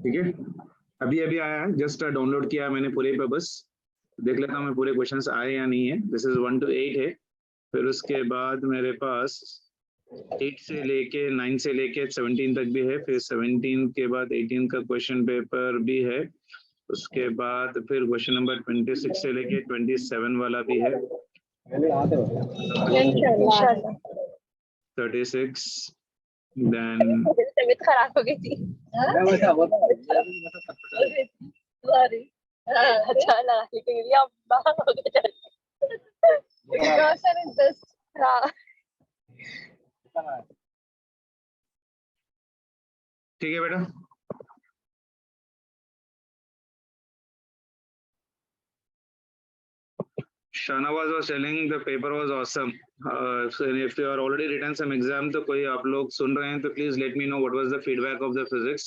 ठीक है, अभी अभी आया है, जस्ट डाउनलोड किया मैंने पूरे पे, बस देख लेता हूँ मैं पूरे क्वेश्चंस आए या नहीं है। दिस इज 1 to 8 है, फिर उसके बाद मेरे पास 8 से लेके 9 से लेके 17 तक भी है, फिर 17 के बाद 18 का क्वेश्चन पेपर भी है, उसके बाद फिर क्वेश्चन नंबर 26 से लेके 27 वाला भी है, 36, देन तबीयत खराब हो गई थी। सॉरी, अच्छा लगा लेकिन ये अब बाहर हो गया। ठीक है बेटा। Shanawaz was telling the paper was awesome. So if you are already written some exam, तो कोई आप लोग सुन रहे हैं तो please let me know what was the feedback of the physics.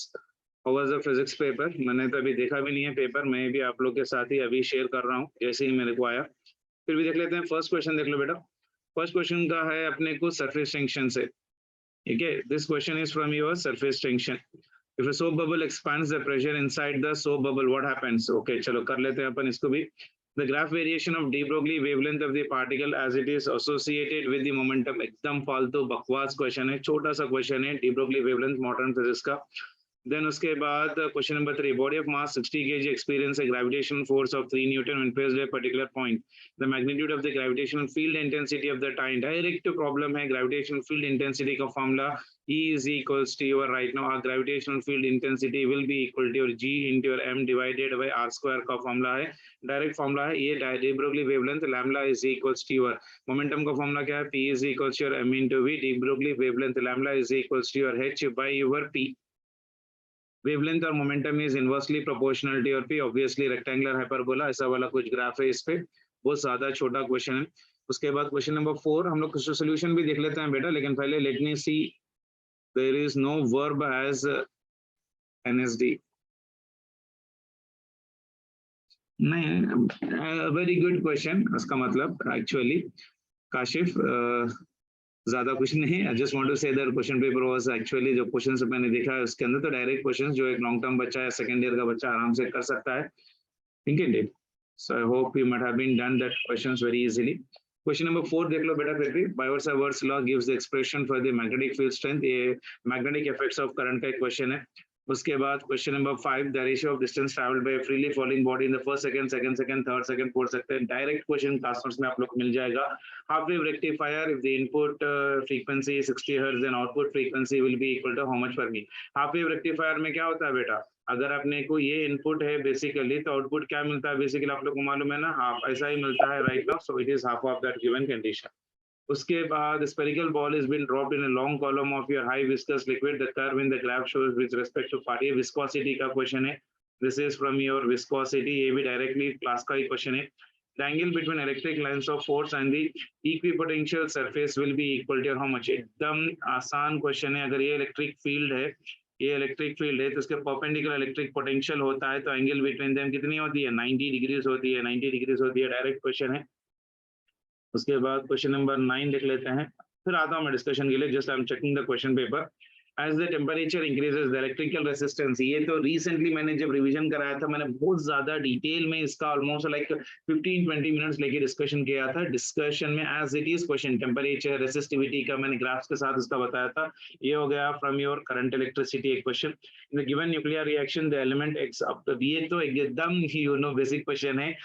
How was the physics paper? मैंने तो अभी देखा भी नहीं है पेपर, मैं भी आप लोग के साथ ही अभी शेयर कर रहा हूँ जैसे ही मेरे को आया। फिर भी देख लेते हैं, फर्स्ट क्वेश्चन देख लो बेटा। फर्स्ट क्वेश्चन का है अपने को सरफेस टेंशन से, ठीक है। This question is from your surface tension. If a soap bubble expands the pressure inside the soap bubble, what happens? Okay, चलो कर लेते हैं अपन इसको भी। The graph variation of de Broglie wavelength of the particle as it is associated with the momentum, एकदम फालतू बकवास question है, छोटा सा क्वेश्चन है, de Broglie wavelength modern physics का। Then उसके बाद question number 3, body of mass 60 kg experience a gravitational force of 3 Newton when placed at a particular point. The magnitude of the gravitational field intensity of the time. Direct problem है, gravitational field intensity का formula E is equals to your, right now our gravitational field intensity will be equal to your G into your M divided by R square का formula है, direct formula है ये। de Broglie wavelength lambda is equals to your momentum का formula क्या है, P is equals to your M into V, de Broglie wavelength lambda is equals to your H by your P। Wavelength और momentum is inversely proportional T और P, obviously rectangular hyperbola ऐसा वाला कुछ graph है इस पे, बहुत ज्यादा छोटा क्वेश्चन है। उसके बाद क्वेश्चन नंबर 4 हम लोग सोल्यूशन भी देख लेते हैं बेटा, लेकिन पहले let me see there is no verb as NSD. नहीं, वेरी गुड क्वेश्चन, उसका मतलब एक्चुअली काशिफ ज्यादा कुछ नहीं, I just want to say that question paper was actually, जो क्वेश्चंस मैंने देखा है उसके अंदर तो डायरेक्ट क्वेश्चंस जो एक लॉन्ग टर्म बच्चा या सेकंड ईयर का बच्चा आराम से कर सकता है, think it did. So I hope you might have been done that questions very easily. Question number 4 देख लो बेटा, फिर भी Biot Savart's law gives the expression for the magnetic field strength, ये मैग्नेटिक इफेक्ट्स ऑफ करंट का एक question है। उसके बाद question number 5, the ratio of distance travelled by freely falling body in the first second, second second, third second, fourth second, direct question class notes में आप लोग मिल जाएगा। Half wave rectifier, if the input frequency is 60 hertz then output frequency will be equal to how much per me। Half wave rectifier में क्या होता है बेटा, अगर अपने को ये इनपुट है बेसिकली तो आउटपुट क्या मिलता है बेसिकली आप लोग को मालूम है ना, हाफ ऐसा ही मिलता है right now, so it is half of that given condition. उसके बाद spherical ball is been dropped in a long column of your high viscous liquid, the curve in the graph shows with respect to part, ये viscosity का question है, this is from your viscosity, ये भी directly class का ही question है। The angle between electric lines of force and the equipotential surface will be equal to how much, एकदम आसान क्वेश्चन है। अगर ये इलेक्ट्रिक फील्ड है, ये इलेक्ट्रिक फील्ड है तो उसके परपेंडिकुलर इलेक्ट्रिक पोटेंशियल होता है, तो एंगल बिटवीन देम कितनी होती है, 90 डिग्रीज होती है, 90 डिग्रीज होती है, डायरेक्ट क्वेश्चन है। उसके बाद क्वेश्चन नंबर 9 देख लेते हैं, फिर आता हूँ मैं डिस्कशन के लिए, just I am checking the question paper. As the temperature increases, the electrical resistance, ये तो रिसेंटली मैंने जब रिवीजन कराया था मैंने बहुत ज्यादा डिटेल में इसका ऑलमोस्ट लाइक 15-20 मिनट्स लेके डिस्कशन किया था। डिस्कशन में as it is question temperature resistivity का मैंने ग्राफ्स के साथ इसका बताया था। ये हो गया फ्रॉम योर करंट इलेक्ट्रिसिटी एक question. In the given nuclear reaction the element x, अब ये तो एकदम यू नो बेसिक क्वेश्चन है,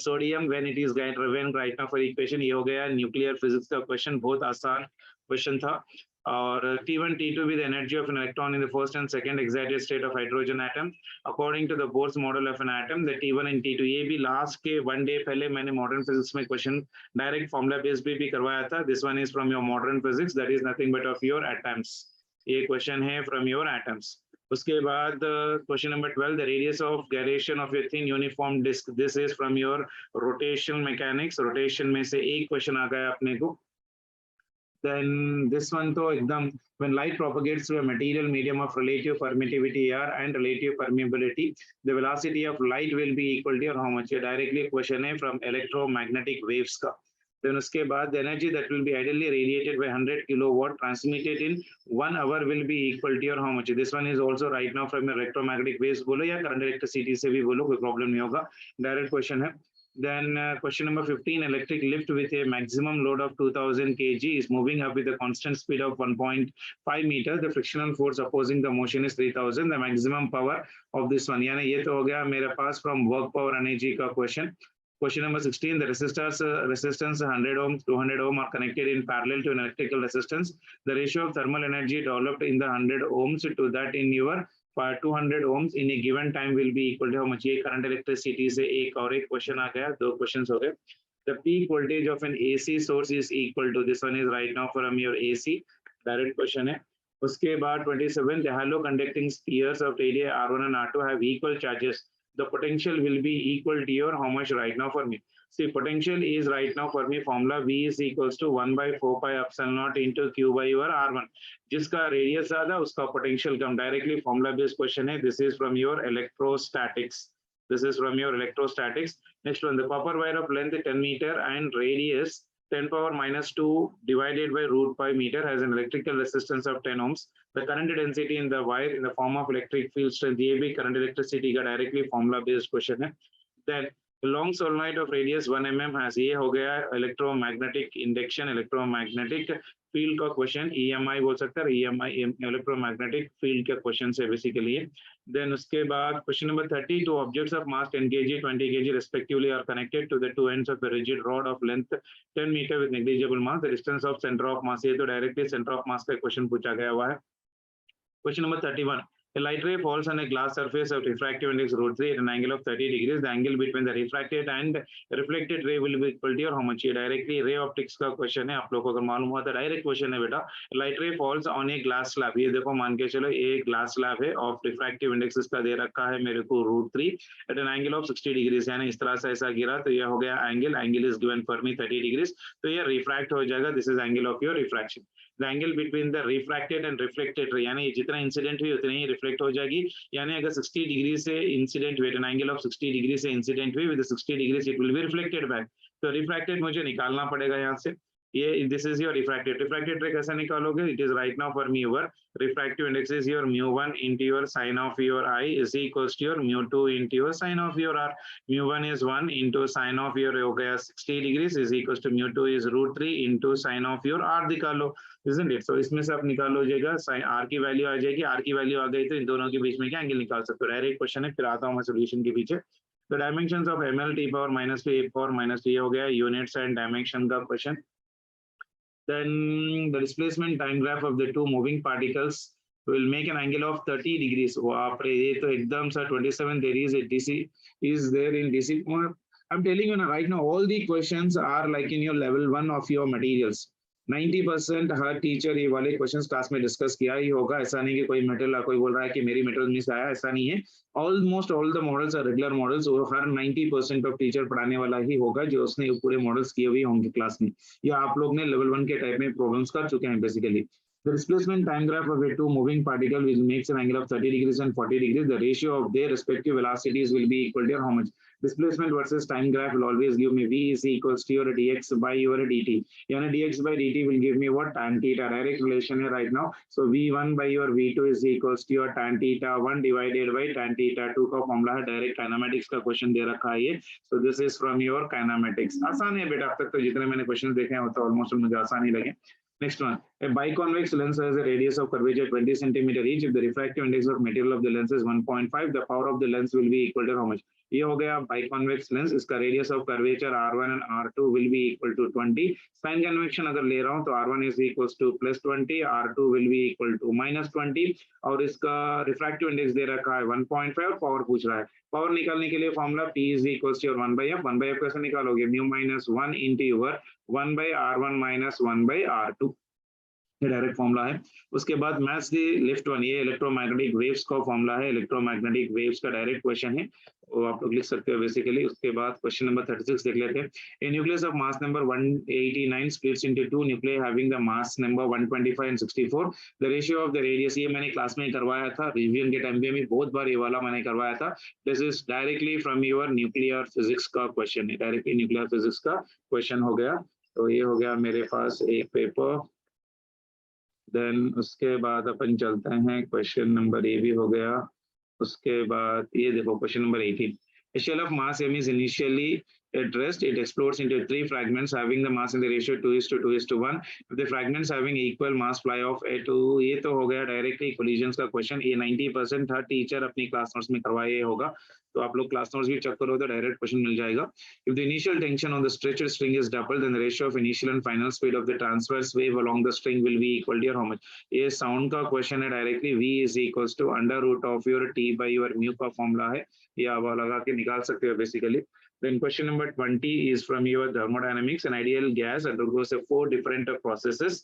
sodium when it is when right now for equation, ये हो गया न्यूक्लियर फिजिक्स का क्वेश्चन, बहुत आसान क्वेश्चन था। और T1 T2 with the energy of an electron in the first and second excited state of hydrogen atom according to the Bohr's model of an atom, the T1 and T2, ये भी last के 1 day पहले मैंने modern physics में question direct formula based भी करवाया था। This one is from your modern physics, that is nothing but of your atoms, ये क्वेश्चन है फ्रॉम योर एटम्स। उसके बाद question number 12, the radius of gyration of a thin uniform disk, this is from your rotation mechanics, rotation में से एक question आ गया अपने को। Then this one तो एकदम, when light propagates through a material medium of relative permittivity R and relative permeability, the velocity of light will be equal to how much, ये directly question है from electromagnetic waves का। Then उसके बाद the energy that will be ideally radiated by 100 kilowatt transmitted in 1 hour will be equal to your how much. This one is also right now from electromagnetic waves बोलो या current electricity से भी बोलो, कोई problem नहीं होगा, direct question है. Then question number 15, electric lift with a maximum load of 2000 kg is moving up with a constant speed of 1.5 meters. The frictional force opposing the motion is 3000. The maximum power of this one, यानी ये तो हो गया मेरे पास from work power energy का question. Question number 16, the resistance 100 ohm, 200 ohm are connected in parallel to an electrical resistance. The ratio of thermal energy developed in the 100 ohms to that in your 200 ohms in a given time will be equal to how much. ये current electricity से एक और एक question आ गया, दो questions हो गए. The peak voltage of an AC source is equal to, this one is right now from your AC, direct question है. उसके बाद 27, the hollow conducting spheres of area R1 and R2 have equal charges. The potential will be equal to your how much right now for me. See, potential is right now for me formula V is equals to 1 by 4 pi epsilon naught into Q by your R1. जिसका radius ज़्यादा उसका potential कम. Directly formula based question है. This is from your electrostatics. This is from your electrostatics. Next one, the copper wire of length 10 meter and radius 10 power minus 2 divided by root pi meter has an electrical resistance of 10 ohms. The current density in the wire in the form of electric field strength, ये भी current electricity का directly formula based question है. Then the long solenoid of radius 1 mm has, ये हो गया electromagnetic induction, electromagnetic field का question, EMI बोल सकते हैं, EMI electromagnetic field का question है basically. Then उसके बाद question number 30, two objects of mass 10 kg, 20 kg respectively are connected to the two ends of a rigid rod of length 10 meter with negligible mass. The distance of center of mass, ये तो directly center of mass का question पूछा गया हुआ है. Question number 31. A light ray falls on a glass surface of refractive index root 3 at an angle of 30 degrees. The angle between the refracted and reflected ray will be equal to, or how much? ये directly ray optics का question है. आप लोगों को अगर मालूम हुआ तो direct question है बेटा. Light ray falls on a glass slab. ये देखो मान के चलो एक glass slab है of refractive index इसका दे रखा है मेरे को root 3 at an angle of 60 degrees. यानी इस तरह से ऐसा गिरा तो ये हो गया angle. Angle is given for me 30 degrees. तो ये refract हो जाएगा. This is angle of your refraction. The angle between the refracted and reflected ray, यानी जितना इंसिडेंट हुई उतनी ही रिफ्लेक्ट हो जाएगी. यानी अगर 60 डिग्री से इंसिडेंट हुई, एन एंगल ऑफ 60 डिग्री से इंसिडेंट हुई with 60 degree it will be reflected back. तो रिफ्रैक्टेड मुझे निकालना पड़ेगा यहाँ से. ये दिस इज योर रिफ्रैक्टेड रे कैसे निकालोगे? It is right now for me your refractive index is your mu1 into your sine of your I is equals to your mu2 into your sine of your R. mu1 is 1 into sine of your हो गया 60 degrees is equals to mu2 is root 3 into sine of your R निकालो, isn't it? So इसमें से आप निकालो जाएगा sin R की value आ जाएगी. R की वैल्यू आ गई तो इन दोनों के बीच में क्या एंगल निकाल सकते हो? डायरेक्ट क्वेश्चन है. फिर आता हूँ मैं सोल्यूशन के पीछे. The dimensions of ml t power minus 2 a power minus 2 हो गया यूनिट्स एंड डायमेंशन का question. Then the displacement time graph of the two moving particles will make an angle of 30 degrees. ये तो एकदम सा 27 there is a DC is there in DC. I'm telling you now, right now all the questions are like in your level 1 of your materials. 90% her teacher ये वाले questions class में discuss किया ही होगा. ऐसा नहीं कि कोई मटेरियल कोई बोल रहा है कि मेरी मटेरियल मिस आया, ऐसा नहीं है. Almost all the models are regular models और हर 90% ऑफ टीचर पढ़ाने वाला ही होगा जो उसने पूरे मॉडल्स किए हुए होंगे क्लास में, या आप लोग ने लेवल 1 के टाइप में प्रॉब्लम्स कर चुके हैं basically. The displacement time graph of a two moving particle which makes an angle of 30 degrees and 40 degrees. The ratio of their respective velocities will be equal to how much? Displacement versus time graph will always give me V is equals to your dx by your dt. Yani dx by dt will give me what? Tan theta. Direct relation here right now. So V1 by your V2 is equals to your tan theta 1 divided by tan theta 2 का formula है. Direct kinematics का question दे रखा है ये. So this is from your kinematics. आसान है बेटा, अब तक तो जितने मैंने क्वेश्चन देखे हैं वो तो ऑलमोस्ट मुझे आसान ही लगे. Next one, a biconvex lens has a radius of curvature 20 centimeter each. If the refractive index of material of the lens is 1.5, the power of the lens will be equal to how much? ये हो गया biconvex lens. इसका radius of curvature R1 and R2 will be equal to 20. Sin convection अगर ले रहा हूँ तो R1 is equals to plus 20, R2 will be equal to minus 20. और इसका refractive index दे रखा है 1.5 और पावर पूछ रहा है. पावर निकालने के लिए formula P is equals to 1 by F. 1 by F कैसे निकालोगे? mu minus 1 into your 1 by R1 minus 1 by R2. ये डायरेक्ट फॉर्मूला है. उसके बाद मैथ्स दी लिफ्ट वन, ये इलेक्ट्रोमैग्नेटिक वेव्स का फॉर्मूला है. इलेक्ट्रोमैग्नेटिक वेव्स का डायरेक्ट क्वेश्चन है, वो आप लोग लिख सकते हो बेसिकली. उसके बाद क्वेश्चन नंबर 36 देख लेते हैं. A nucleus of mass number 189 splits into two nuclei having the mass number 125 and 64. The ratio of the radius, ये मैंने क्लास में करवाया था रिवीजन के टाइम पे भी बहुत बार ये वाला मैंने करवाया था. This is directly from your nuclear physics का क्वेश्चन है. डायरेक्टली न्यूक्लियर फिजिक्स का क्वेश्चन हो गया. तो ये हो गया मेरे पास एक पेपर। देन उसके बाद अपन चलते हैं, क्वेश्चन नंबर ए भी हो गया। उसके बाद ये देखो question number 18। A shell of mass m is initially at rest. It explodes into 3 fragments having the mass in the ratio 2:1. If the fragments having equal mass fly off a to, ये तो हो गया directly collisions का question. ये 90% था, teacher अपनी class notes में करवाए होगा, तो आप लोग क्लास नोट्स भी चेक करो तो डायरेक्ट क्वेश्चन मिल जाएगा। If the initial tension on the stretched string is double, then the ratio of initial and final speed of the transverse wave along the string will be equal to your how much? ये sound का question है directly. v is equals to under root of your t by your mu का formula है, ये आप लगा के निकाल सकते हो basically. Then question number 20 is from your thermodynamics. An ideal gas undergoes 4 different processes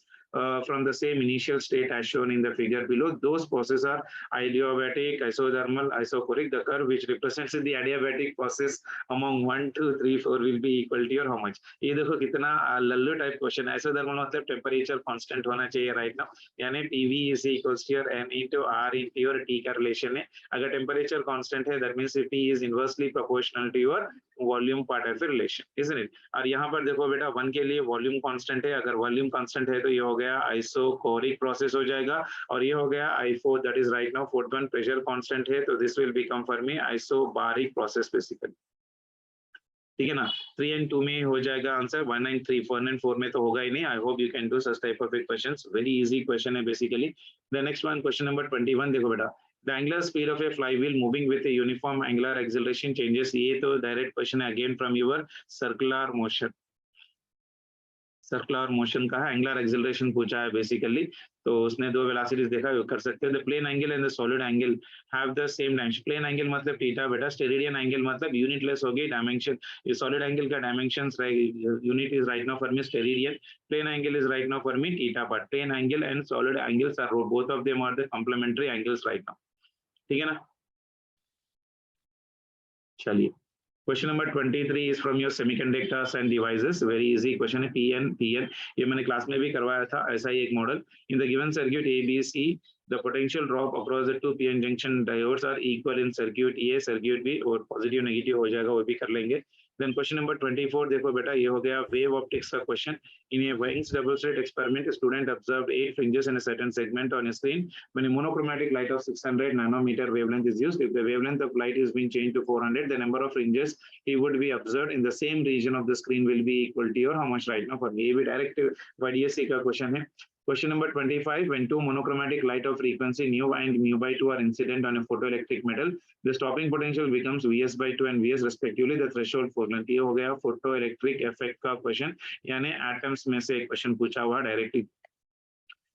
from the same initial state as shown in the figure below. Those processes are adiabatic, isothermal, isochoric. The curve which represents the adiabatic process among 1, 2, 3, 4 will be equal to your how much? ये देखो कितना Lallu type question है। isothermal मतलब temperature constant होना चाहिए right now, यानी PV is equals to your n into R into your T का relation है। अगर टेम्परेचर कांस्टेंट है, that means T is inversely proportional to your volume part of relation, isn't it? और यहाँ पर देखो बेटा 1 के लिए वॉल्यूम कांस्टेंट है, अगर वॉल्यूम कांस्टेंट है तो ये हो गया आइसोकोरिक प्रोसेस हो जाएगा, और ये हो गया I4 that is right now 4th one pressure constant है, तो this will become for me isobaric process basically, ठीक है ना। 3 and 2 में हो जाएगा आंसर, 1 and 3, 4 and 4 में तो होगा ही नहीं। I hope you can do such type of questions, very easy question है basically. The next one question number 21 देखो बेटा, the angular speed of a flywheel moving with a uniform angular acceleration changes, ये तो direct question है again from your circular motion. Circular motion का है, angular acceleration पूछा है बेसिकली, तो उसने दो वेलोसिटीज देखा, कर सकते हैं। The plane angle and the solid angle have the same dimension. Plane angle मतलब थीटा बेटा, स्टेरेडियन एंगल मतलब यूनिटलेस हो गई डायमेंशन। ये सॉलिड एंगल का dimensions unit is right now for me steradian, plane angle is right now for me theta, but plane angle and solid angles are both of them are the complementary angles right now, ठीक है ना। चलिए question number 23 is from your semiconductors and devices, very easy question है। PN ये मैंने class में भी करवाया था, ऐसा ही एक model. In the given circuit ABC, the potential drop across the two PN junction diodes are equal in circuit A, circuit B, और पॉजिटिव नेगेटिव हो जाएगा, वो भी कर लेंगे। Then question number 24 देखो बेटा, ये हो गया wave optics का question. In a Wein's double slit experiment, a student observed 8 fringes in a certain segment on a screen when a monochromatic light of 600 nanometer wavelength is used. If the wavelength of light is being changed to 400, the number of fringes he would be observed in the same region of the screen will be equal to your how much right now? For ये भी direct YDSC का question है। Question number 25, when two monochromatic light of frequency nu and mu by 2 are incident on a photoelectric metal, the stopping potential becomes Vs by 2 and Vs respectively, the threshold for length। ये हो गया photoelectric effect का question, यानी atoms में से एक question पूछा हुआ डायरेक्टली।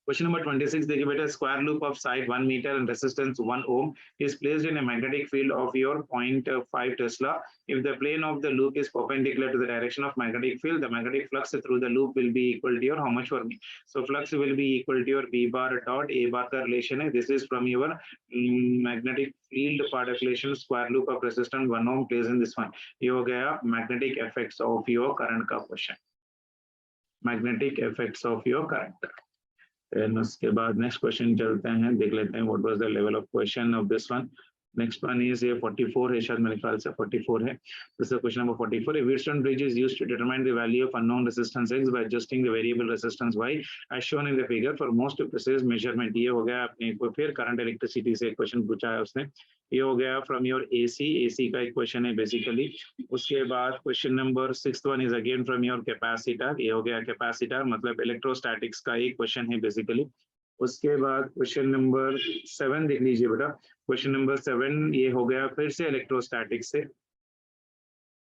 Question number 26 देखिए बेटा, square loop of side 1 meter and resistance 1 ohm is placed in a magnetic field of your 0.5 Tesla. If the plane of the loop is perpendicular to the direction of magnetic field, the magnetic flux through the loop will be equal to your how much for me? So flux will be equal to your B bar dot A bar का relation है, this is from your magnetic field part of relation, square loop of resistance 1 ohm placed in this one। ये हो गया magnetic effects of your current का question, magnetic effects of your current। Then उसके बाद next question चलते हैं, देख लेते हैं what was the level of question of this one. Next one is ये 44 है, शायद मेरे ख्याल से 44 है। This is question number 44। A Wheatstone bridge is used to determine the value of unknown resistance X by adjusting the variable resistance Y as shown in the figure for most precise measurement। ये हो गया अपने को, फिर current electricity से question पूछा है उसने। ये हो गया फ्रॉम योर AC का एक क्वेश्चन है बेसिकली। उसके बाद question number 6 one is again from your capacitor. ये हो गया कैपेसिटर मतलब इलेक्ट्रोस्टैटिक्स का एक क्वेश्चन है बेसिकली। उसके बाद क्वेश्चन नंबर 7 देख लीजिए बेटा, क्वेश्चन नंबर 7 ये हो गया फिर से इलेक्ट्रोस्टैटिक्स से।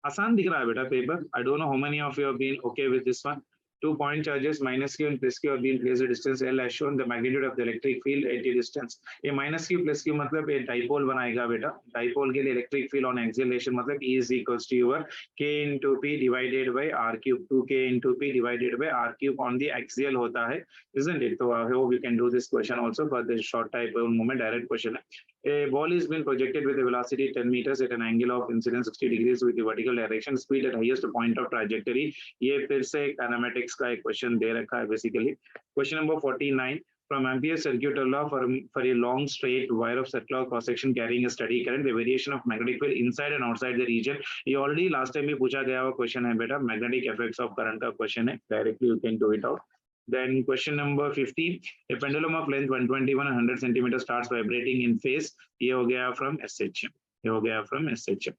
आसान दिख रहा है बेटा paper, I don't know how many of you have been okay with this one. 2 point charges minus q and plus q are being placed at distance L as shown, the magnitude of the electric field at a distance। ये minus q plus q मतलब ये dipole बनाएगा बेटा, dipole के लिए electric field on acceleration मतलब E is equals to your k into p divided by r cube, 2k into p divided by r cube on the axial होता है, isn't it? So I hope you can do this question also, but this short type moment direct question है। A ball is been projected with a velocity 10 meters at an angle of incidence 60 degrees with the vertical direction, speed at highest point of trajectory। ये फिर से kinematics का एक question दे रखा है basically. Question number 49, from Ampere's circular law for a long straight wire of circular cross section carrying a steady current, the variation of magnetic field inside and outside the region. ये already last time भी पूछा गया हुआ question है बेटा, magnetic effects of current का question है, directly you can do it out. Then question number 50, a pendulum of length 121 and 100 centimeters starts vibrating in phase. ये हो गया from SHM, ये हो गया from SHM.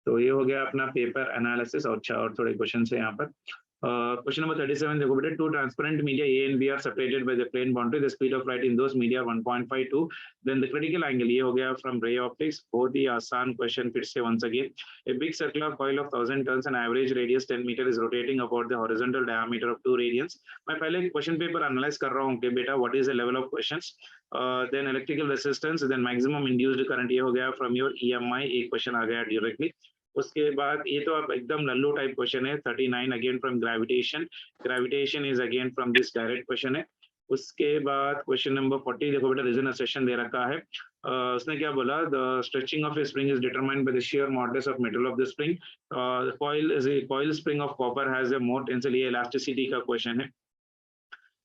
तो ये हो गया अपना पेपर एनालिसिस और थोड़े क्वेश्चन है यहाँ पर. Question number 37 देखो बेटे, two transparent media A and B are separated by the plane boundary. The speed of light in those media 1.52. Then the critical angle ये हो गया from ray optics. बहुत ही आसान question फिर से once again. A big circular coil of 1000 turns and average radius 10 meter is rotating about the horizontal diameter of 2 radians. मैं पहले question paper analyze कर रहा हूँ कि बेटा what is the level of questions. Then electrical resistance, then maximum induced current ये हो गया from your EMI. एक question आ गया directly. उसके बाद ये तो अब एकदम लल्लू टाइप क्वेश्चन है. 39 again from gravitation is again from this direct question है. उसके बाद क्वेश्चन नंबर 40 देखो बेटा, रीजन सेशन दे रखा है. उसने क्या बोला, the stretching of A spring is determined by the shear modulus of metal of the spring. Coil spring of copper has a more tensile. ये इलास्टिसिटी का क्वेश्चन है,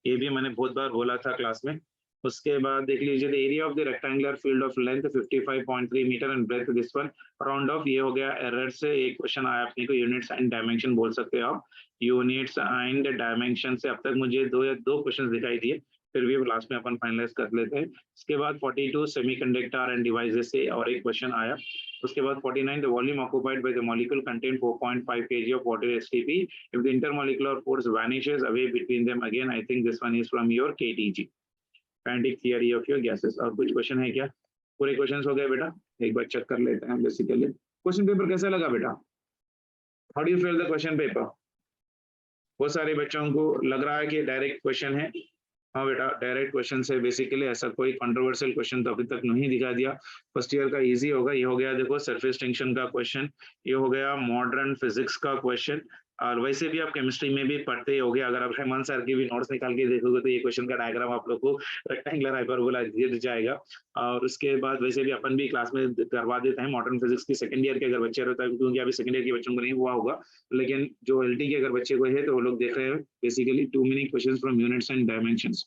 ये भी मैंने बहुत बार बोला था क्लास में. उसके बाद देख लीजिए, the area of the rectangular field of length 55.3 metre and breadth this one round off. ये हो गया एरर से एक क्वेश्चन आया अपने को, यूनिट्स एंड डायमेंशन बोल सकते हो आप. यूनिट्स एंड डायमेंशन से अब तक मुझे दो क्वेश्चन दिखाई दिए, फिर भी लास्ट में अपन फाइनलाइज कर लेते हैं. उसके बाद 42 सेमीकंडक्टर एंड डिवाइसेस से और एक क्वेश्चन आया. उसके बाद 49 the volume occupied by the molecule contain 4.5 kg of water STP if the intermolecular force vanishes away between them. Again I think this one is from your KTG, kinetic theory of your gases. और कुछ question है क्या? पूरे questions हो गए बेटा, एक बार check कर लेते हैं. बेसिकली क्वेश्चन पेपर कैसा लगा बेटा? How do you feel the question paper? बहुत सारे बच्चों को लग रहा है कि डायरेक्ट क्वेश्चन है. हाँ बेटा, डायरेक्ट क्वेश्चन से बेसिकली ऐसा कोई कंट्रोवर्शियल क्वेश्चन तो अभी तक नहीं दिखा दिया. फर्स्ट ईयर का इजी होगा. ये हो गया देखो सरफेस टेंशन का क्वेश्चन, ये हो गया मॉडर्न फिजिक्स का क्वेश्चन. और वैसे भी आप केमिस्ट्री में भी पढ़ते होगे, अगर आप हेमंत सर की भी नोट्स निकाल के देखोगे तो ये क्वेश्चन का डायग्राम आप लोग को रेक्टेंगुलर हाइपरबोला दिख जाएगा. और उसके बाद वैसे भी अपन भी क्लास में करवा देते हैं मॉडर्न फिजिक्स की सेकंड ईयर के अगर बच्चे रहता है, क्योंकि अभी सेकंड ईयर के बच्चों को नहीं हुआ होगा, लेकिन जो एलटी के अगर बच्चे को है तो वो लोग देख रहे हैं. Basically too many questions from units and dimensions.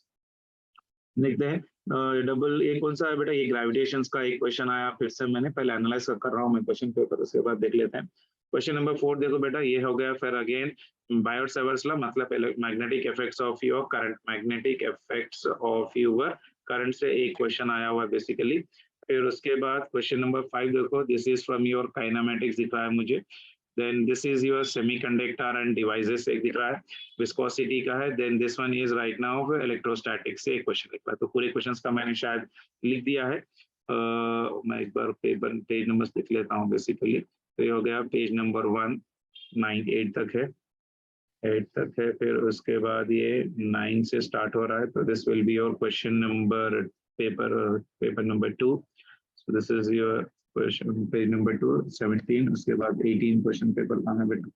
देखते हैं डबल ये कौन सा है बेटा, ये ग्रेविटेशंस का एक क्वेश्चन आया. फिर से मैंने पहले एनालाइज कर रहा हूँ मैं क्वेश्चन पेपर, उसके बाद देख लेते हैं. क्वेश्चन नंबर 4 देखो बेटा, ये हो गया फिर अगेन बायोट-सावर्ट्स लॉ, मतलब magnetic effects of your current, magnetic effects of your current से एक क्वेश्चन आया हुआ है बेसिकली. फिर उसके बाद क्वेश्चन नंबर 5 देखो, this is from your kinematics दिख रहा है मुझे. Then this is your semiconductor and devices एक दिख रहा है, viscosity का है. Then this one is right now electrostatic से एक क्वेश्चन दिख रहा है. तो पूरे क्वेश्चंस का मैंने शायद लिख दिया है. मैं एक बार पेज नंबर लिख लेता हूँ बेसिकली. तो ये हो गया पेज नंबर 1, 9, 8 तक है, 8 तक है. फिर उसके बाद ये 9 से स्टार्ट हो रहा है. तो this will be your question number paper number 2. So this is your question page number 2, 17. उसके बाद 18 क्वेश्चन पेपर कहाँ है बेटा?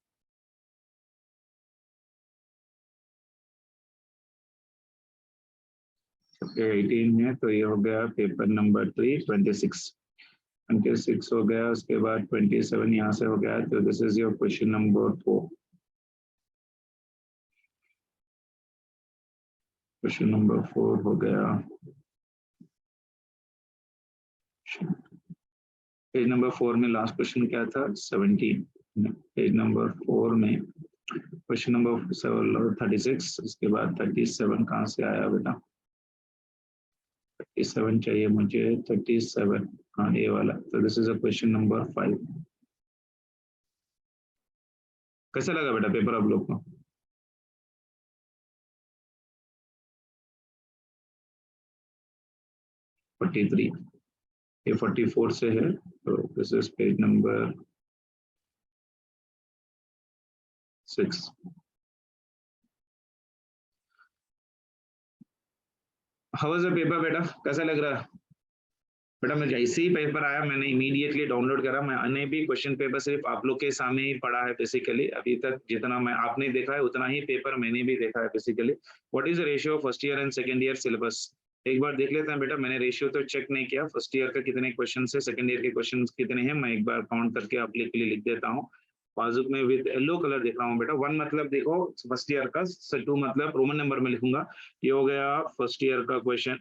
ओके 18 है. तो ये हो गया पेपर नंबर 3, 26 हो गया. उसके बाद 27 यहाँ से हो गया. तो this is your question number 4. Question number 4 हो गया. पेज नंबर 4 में लास्ट क्वेश्चन क्या था? 17. पेज नंबर 4 में क्वेश्चन नंबर 36. उसके बाद 37 कहाँ से आया बेटा? 37 चाहिए मुझे, 37. हाँ ये वाला. तो this is a question number 5. कैसा लगा बेटा पेपर आप लोग को? ये 44 से है. तो this is page number 6. How was the paper बेटा, कैसा लग रहा है बेटा? मैं जैसे ही पेपर आया मैंने इमीडिएटली डाउनलोड करा. मैंने भी क्वेश्चन पेपर सिर्फ आप लोग के सामने ही पढ़ा है बेसिकली. अभी तक जितना मैं आपने देखा है उतना ही पेपर मैंने भी देखा है basically. What is the ratio first year and second year syllabus? एक बार देख लेते हैं बेटा. मैंने रेशियो तो चेक नहीं किया, फर्स्ट ईयर का कितने क्वेश्चन है, सेकंड ईयर के क्वेश्चन कितने हैं, मैं एक बार काउंट करके आप लोग के लिए लिख देता हूँ. बाजू में विद येलो कलर दिख रहा हूँ बेटा। 1 मतलब देखो फर्स्ट ईयर का, 2 मतलब रोमन नंबर में लिखूंगा। ये हो गया फर्स्ट ईयर का question.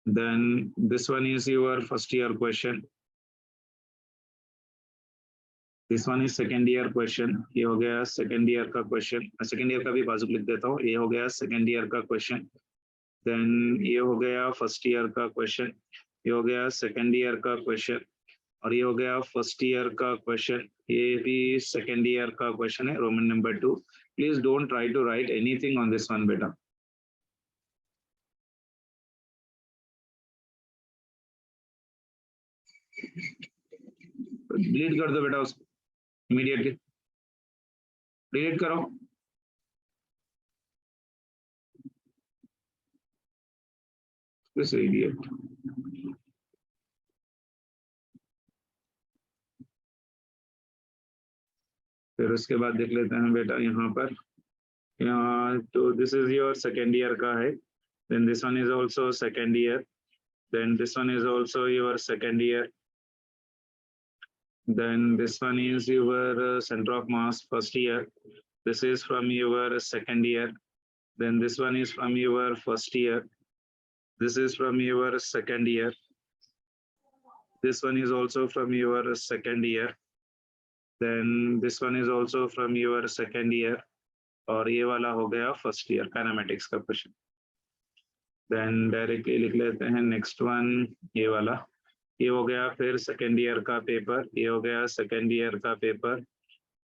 Then this one is your first year question. This one is second year question. ये हो गया सेकेंड ईयर का क्वेश्चन। सेकेंड ईयर का भी बाजू लिख देता हूँ। ये हो गया सेकेंड ईयर का क्वेश्चन। देन ये हो गया फर्स्ट ईयर का क्वेश्चन। ये हो गया सेकेंड ईयर का क्वेश्चन और ये हो गया फर्स्ट ईयर का क्वेश्चन। ये भी सेकेंड ईयर का क्वेश्चन है, Roman number 2। Please don't try to write anything on this one बेटा। डिलीट कर दो बेटा उसको इमीडिएटली, डिलीट करो। This idiot. फिर उसके बाद देख लेते हैं बेटा यहाँ पर। यहाँ तो this is your second year का है। Then this one is also second year. Then this one is also your second year. Then this one is your center of mass first year. This is from your second year. Then this one is from your first year. This is from your second year. This one is also from your second year. Then this one is also from your second year. और ये वाला हो गया first year kinematics का question. Then directly लिख लेते हैं next one, ये वाला। ये हो गया फिर सेकेंड ईयर का पेपर। ये हो गया सेकेंड ईयर का paper.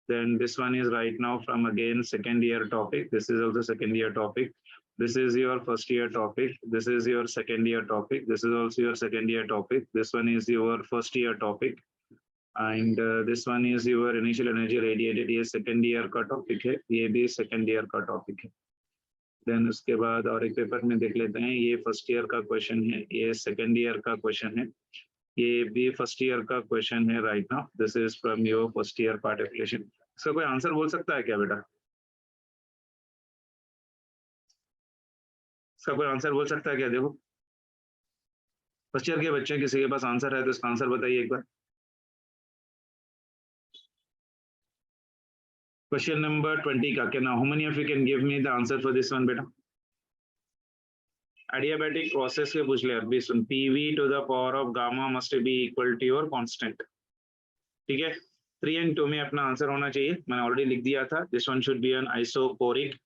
Then this one is right now from again second year topic. This is also second year topic. This is your first year topic. This is your second year topic. This is also your second year topic. This one is your first year topic. And this one is your initial energy radiated. ये second year का topic है, ये भी second year का topic है। Then उसके बाद और एक पेपर में देख लेते हैं। ये फर्स्ट ईयर का क्वेश्चन है, ये सेकेंड ईयर का क्वेश्चन है, ये भी फर्स्ट ईयर का क्वेश्चन है right now. This is from your first year part application. इसका कोई आंसर बोल सकता है क्या बेटा? इसका कोई आंसर बोल सकता है क्या? देखो फर्स्ट ईयर के बच्चे किसी के पास आंसर है तो इसका आंसर बताइए एक बार। क्वेश्चन नंबर 20 का क्या now, how many of you can give me the answer for this one बेटा? एडियाबैटिक प्रोसेस के पूछ ले अभी सुन। PV to the power of gamma must be equal to your constant. ठीक है, 3 and 2 में अपना आंसर होना चाहिए, मैंने ऑलरेडी लिख दिया था। This one should be an isochoric.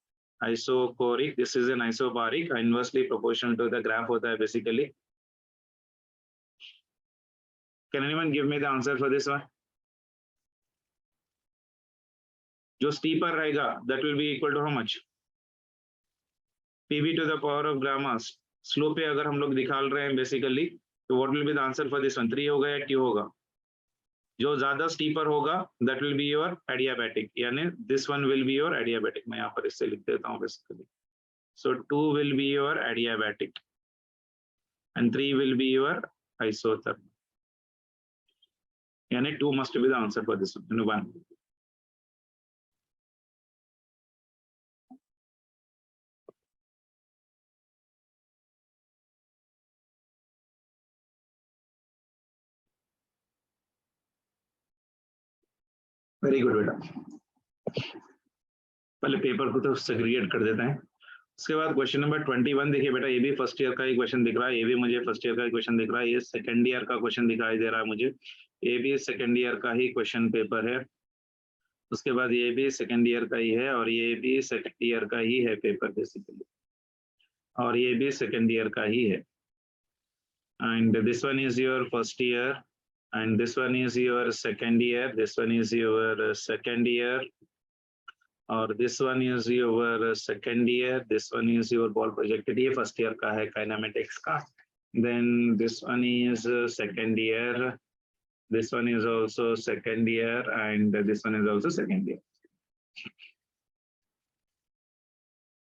Isochoric, this is an isobaric, inversely proportional to the graph होता है basically. Can anyone give me the answer for this one? जो स्टीपर रहेगा that will be equal to how much? PV to the power of gamma. Slope पे अगर हम लोग निकाल रहे हैं बेसिकली तो what will be the answer for this one? 3 होगा या 2 होगा? जो ज्यादा स्टीपर होगा that will be your adiabatic, यानी this one will be your adiabatic. मैं यहाँ पर इससे लिख देता हूँ basically. So 2 will be your adiabatic and 3 will be your isothermal, यानी 2 must be the answer for this one. Very good बेटा। पहले पेपर को तो सेग्रीगेट कर देते हैं। उसके बाद क्वेश्चन नंबर 21 देखिए बेटा, ये भी फर्स्ट ईयर का ही क्वेश्चन दिख रहा है, ये भी मुझे फर्स्ट ईयर का ही क्वेश्चन दिख रहा है, ये सेकंड ईयर का क्वेश्चन दिखाई दे रहा है मुझे, ये भी सेकंड ईयर का ही क्वेश्चन पेपर है। उसके बाद ये भी सेकंड ईयर का ही है और ये भी सेकंड ईयर का ही है पेपर बेसिकली, और ये भी सेकंड ईयर का ही है। And this one is your first year and this one is your second year, this one is your second year और this one is your second year, this one is your ball projected, ये first year का है kinematics का। Then this one is second year, this one is also second year and this one is also second year.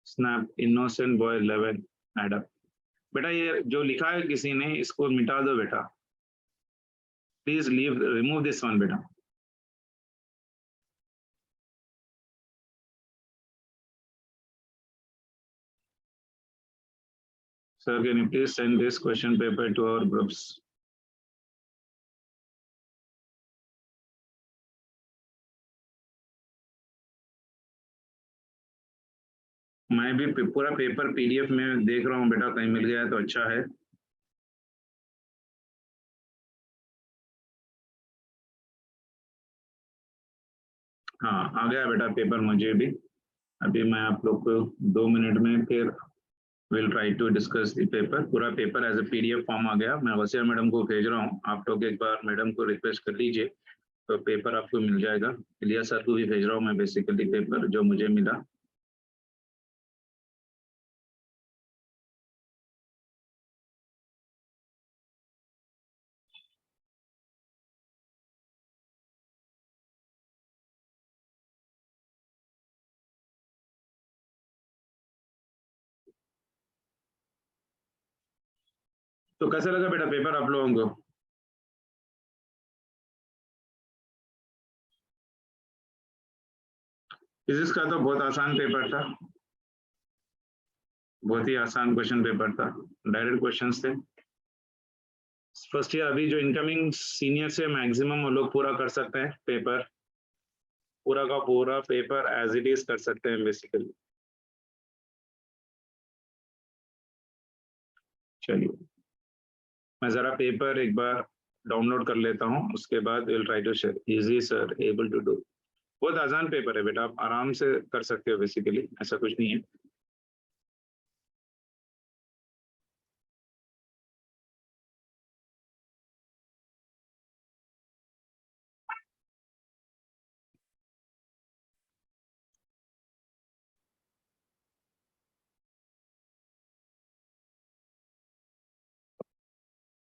Snap, innocent boy 11, add up। बेटा ये जो लिखा है किसी ने इसको मिटा दो बेटा, please leave, remove this one बेटा। Sir, can you please send this question paper to our groups? मैं भी पूरा पेपर पीडीएफ में देख रहा हूँ बेटा, कहीं मिल गया तो अच्छा है। हाँ आ गया बेटा पेपर मुझे भी। अभी मैं आप लोग को 2 मिनट में फिर will try to discuss the paper. पूरा paper as a PDF form आ गया। मैं वसीम मैडम को भेज रहा हूँ, आप लोग एक बार मैडम को रिक्वेस्ट कर लीजिए तो पेपर आपको मिल जाएगा। इलियास सर को भी भेज रहा हूँ मैं बेसिकली पेपर जो मुझे मिला। तो कैसा लगा बेटा पेपर आप लोगों को? फिजिक्स का तो बहुत आसान पेपर था, बहुत ही आसान क्वेश्चन पेपर था, डायरेक्ट क्वेश्चंस थे। फर्स्ट ईयर अभी जो इनकमिंग सीनियर से मैक्सिमम वो लोग पूरा कर सकते हैं पेपर, पूरा का पूरा पेपर एज इट इज कर सकते हैं बेसिकली। चलिए मैं जरा पेपर एक बार डाउनलोड कर लेता हूँ, उसके बाद will try to share. Easy sir, able to do. बहुत आसान पेपर है बेटा, आप आराम से कर सकते हो बेसिकली, ऐसा कुछ नहीं है।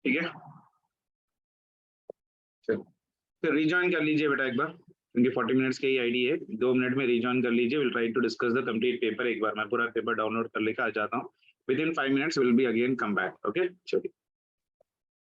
ठीक है, चलो फिर रिजॉइन कर लीजिए बेटा एक बार, क्योंकि 40 मिनट्स की आईडी है। 2 मिनट में रिजॉइन कर लीजिए। Will try to discuss the complete paper. एक बार मैं पूरा पेपर डाउनलोड कर लेकर आ जाता हूँ। With in 5 minutes will be again come back. Okay चलिए।